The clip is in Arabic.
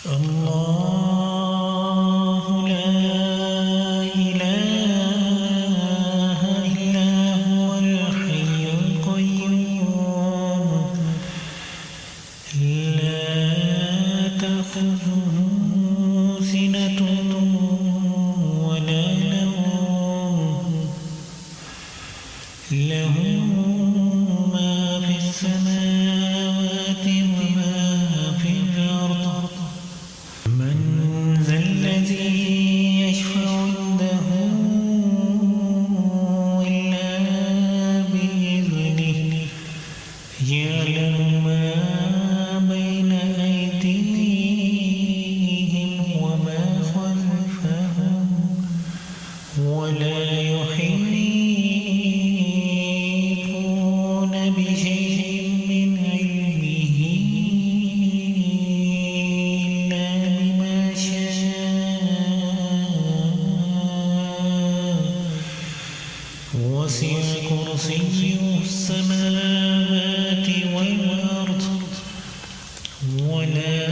الله لا إله إلا هو الحي القيوم لا تأخذه سنة ولا نوم له ما في السماوات وما في الأرض من ذا الذي يشفع عنده إلا بإذنه يعلم ما بين أيديهم وما خلفهم ولا يحيطون بشيء من علمه إلا بما شاء وسع كرسيه السماوات والأرض ولا